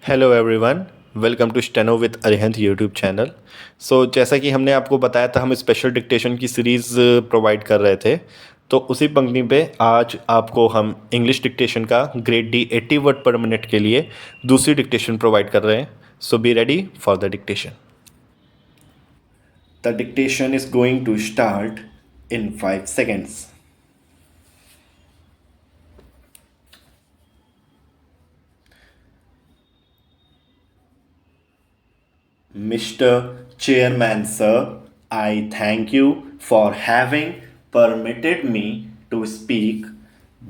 Hello everyone, welcome to steno with Arihant YouTube channel. जैसा कि हमने आपको बताया था, हम स्पेशल डिक्टेशन की सीरीज़ प्रोवाइड कर रहे थे। तो उसी पंक्ति पे आज आपको हम इंग्लिश डिक्टेशन का grade D 80 word per minute के लिए दूसरी डिक्टेशन प्रोवाइड कर रहे हैं। So be ready for the dictation. The dictation is going to start in 5 seconds. Mr. Chairman, sir, I thank you for having permitted me to speak.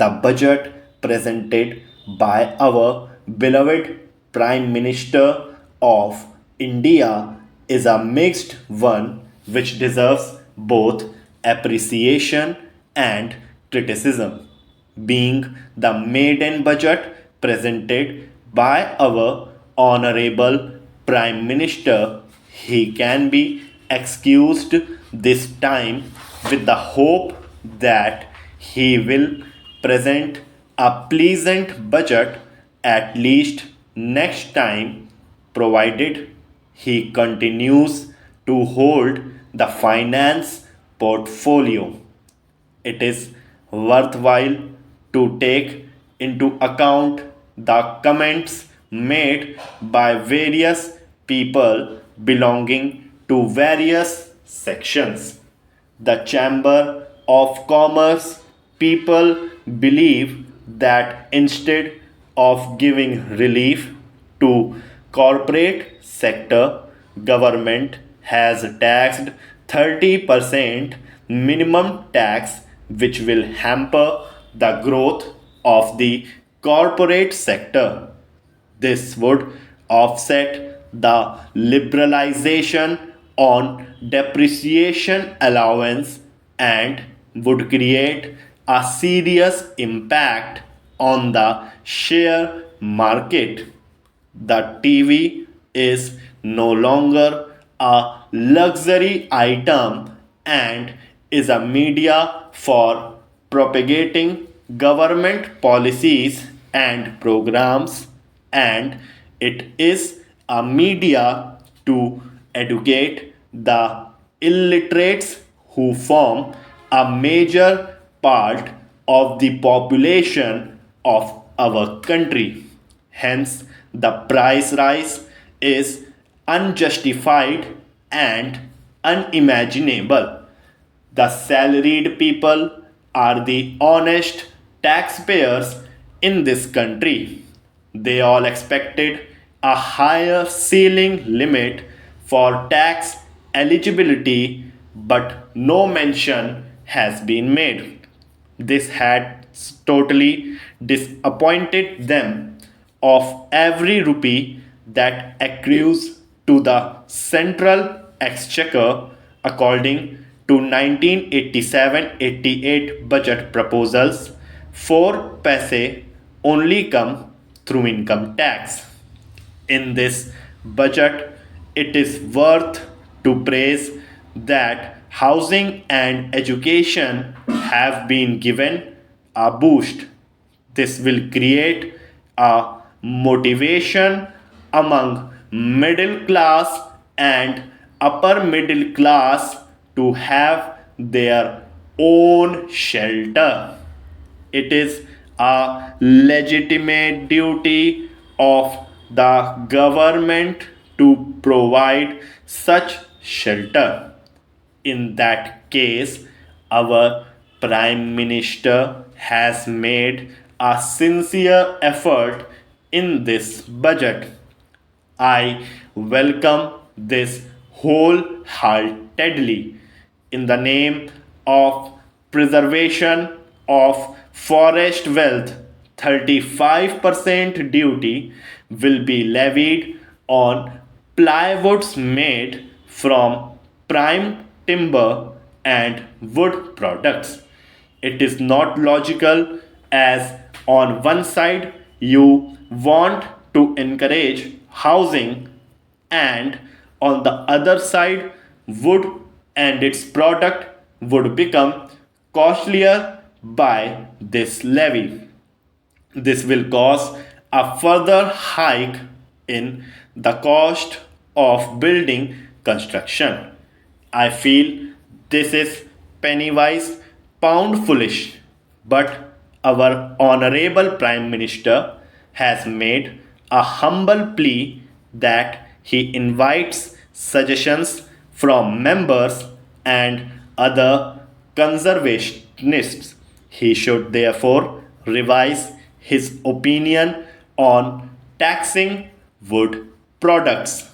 The budget presented by our beloved Prime Minister of India is a mixed one which deserves both appreciation and criticism. Being the maiden budget presented by our Honorable Prime Minister, he can be excused this time with the hope that he will present a pleasant budget at least next time, provided he continues to hold the finance portfolio. It is worthwhile to take into account the comments made by various people belonging to various sections. The Chamber of Commerce people believe that instead of giving relief to corporate sector, government has taxed 30% minimum tax, which will hamper the growth of the corporate sector. This would offset the liberalization on depreciation allowance and would create a serious impact on the share market. The TV is no longer a luxury item and is a media for propagating government policies and programs, and it is a media to educate the illiterates who form a major part of the population of our country. Hence, the price rise is unjustified and unimaginable. The salaried people are the honest taxpayers in this country. They all expected a higher ceiling limit for tax eligibility, but no mention has been made. This had totally disappointed them. Of every rupee that accrues to the central exchequer according to 1987-88 budget proposals, 4 paise only come through income tax. In this budget, it is worth to praise that housing and education have been given a boost. This will create a motivation among middle class and upper middle class to have their own shelter. It is a legitimate duty of the government to provide such shelter. In that case, our Prime Minister has made a sincere effort in this budget. I welcome this wholeheartedly. In the name of preservation of forest wealth, 35% duty will be levied on plywoods made from prime timber and wood products. It is not logical, as on one side you want to encourage housing, and on the other side wood and its product would become costlier by this levy. This will cause a further hike in the cost of building construction. I feel this is penny wise, pound foolish, but our honorable Prime Minister has made a humble plea that he invites suggestions from members and other conservationists. He should therefore revise his opinion on taxing wood products.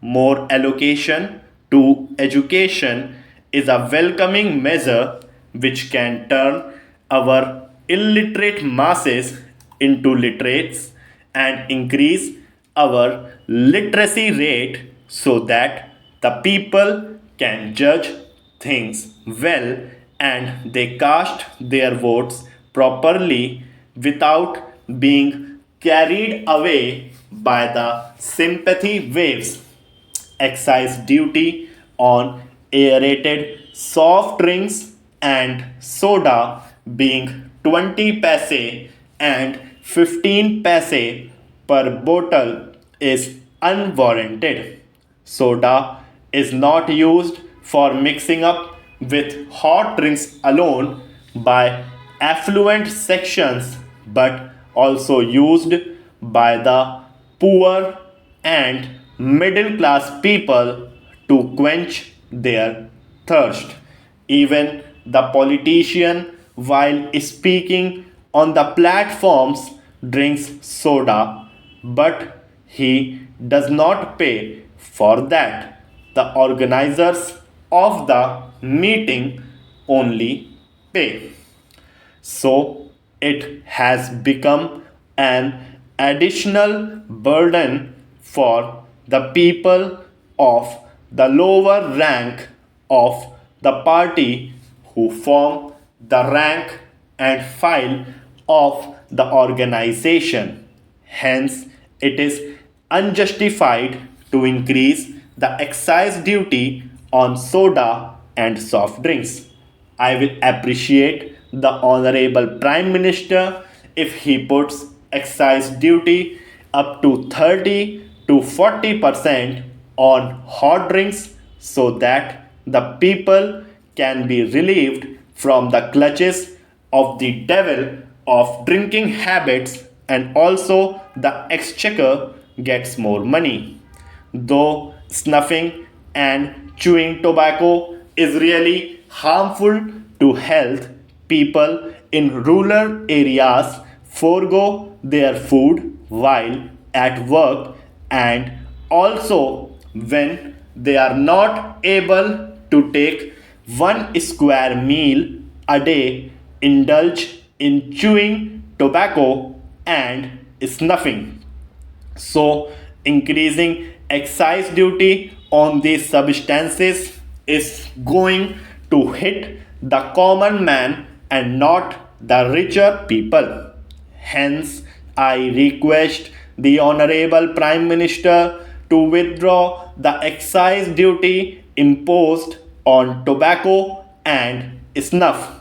More allocation to education is a welcoming measure which can turn our illiterate masses into literates and increase our literacy rate so that the people can judge things well and they cast their votes properly without being carried away by the sympathy waves. Excise duty on aerated soft drinks and soda being 20 paise and 15 paise per bottle is unwarranted. Soda is not used for mixing up with hot drinks alone by affluent sections but also used by the poor and middle class people to quench their thirst. Even the politician, while speaking on the platforms, drinks soda, but he does not pay for that. The organizers of the meeting only pay. So it has become an additional burden for the people of the lower rank of the party who form the rank and file of the organization. Hence, it is unjustified to increase the excise duty on soda and soft drinks. I will appreciate the Honorable Prime Minister if he puts excise duty up to 30 to 40% on hot drinks so that the people can be relieved from the clutches of the devil of drinking habits and also the exchequer gets more money. Though snuffing and chewing tobacco is really harmful to health, people in rural areas forego their food while at work and also when they are not able to take one square meal a day indulge in chewing tobacco and snuffing. So, increasing excise duty on these substances is going to hit the common man and not the richer people. Hence, I request the Honorable Prime Minister to withdraw the excise duty imposed on tobacco and snuff.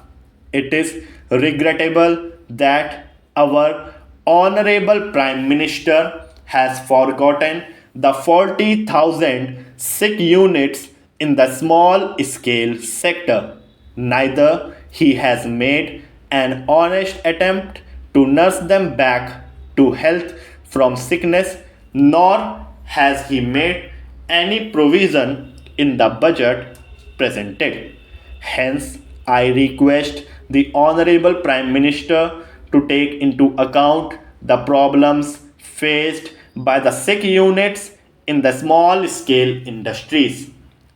It is regrettable that our Honorable Prime Minister has forgotten the 40,000 sick units in the small scale sector. Neither he has made an honest attempt to nurse them back to health from sickness, nor has he made any provision in the budget presented. Hence, I request the Honorable Prime Minister to take into account the problems faced by the sick units in the small scale industries.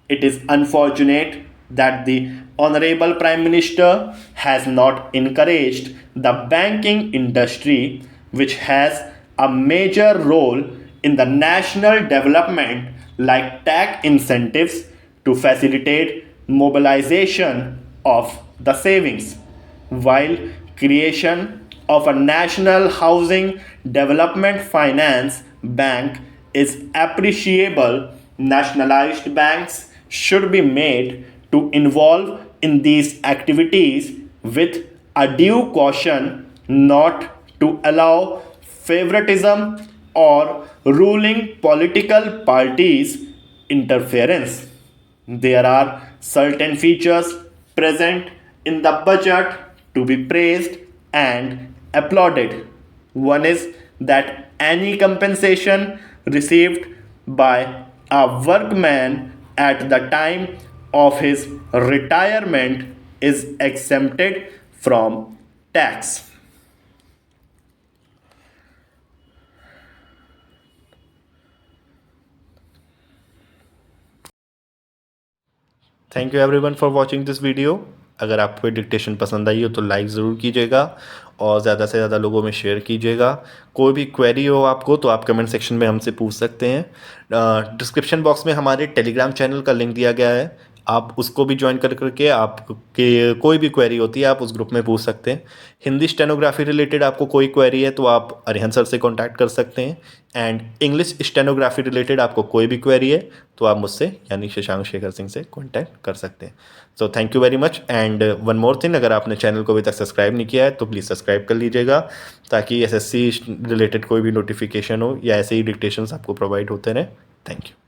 It is unfortunate that the Honorable Prime Minister has not encouraged the banking industry, which has a major role in the national development, like tax incentives to facilitate mobilization of the savings, while creation of a national housing development finance bank is appreciable. Nationalized banks should be made to involve in these activities with a due caution, not to allow favoritism or ruling political parties' interference. There are certain features present in the budget to be praised and applauded. One is that any compensation received by a workman at the time of his retirement is exempted from tax. Thank you everyone for watching this video. अगर आपको dictation पसंद आई हो तो like ज़रूर कीजिएगा और ज़्यादा से ज़्यादा लोगों में शेयर कीजिएगा। कोई भी क्वेरी हो आपको तो आप कमेंट सेक्शन में हमसे पूछ सकते हैं। डिस्क्रिप्शन बॉक्स में हमारे टेलीग्राम चैनल का लिंक दिया गया है, आप उसको भी ज्वाइन कर करके आपके कोई भी क्वेरी होती है आप उस ग्रुप में पूछ सकते हैं। हिंदी स्टेनोग्राफी रिलेटेड आपको कोई क्वेरी है तो आप अरिहंत सर से कॉन्टैक्ट कर सकते हैं। एंड इंग्लिश स्टेनोग्राफी रिलेटेड आपको कोई भी क्वेरी है तो आप मुझसे यानी शशांक शेखर सिंह से कॉन्टैक्ट कर सकते हैं। So thank you very much. And one more thing, अगर आपने चैनल को अभी तक सब्सक्राइब नहीं किया है तो प्लीज़ सब्सक्राइब कर लीजिएगा ताकि एसएससी रिलेटेड कोई भी नोटिफिकेशन हो या ऐसे ही डिक्टेशंस आपको प्रोवाइड होते रहें। Thank you.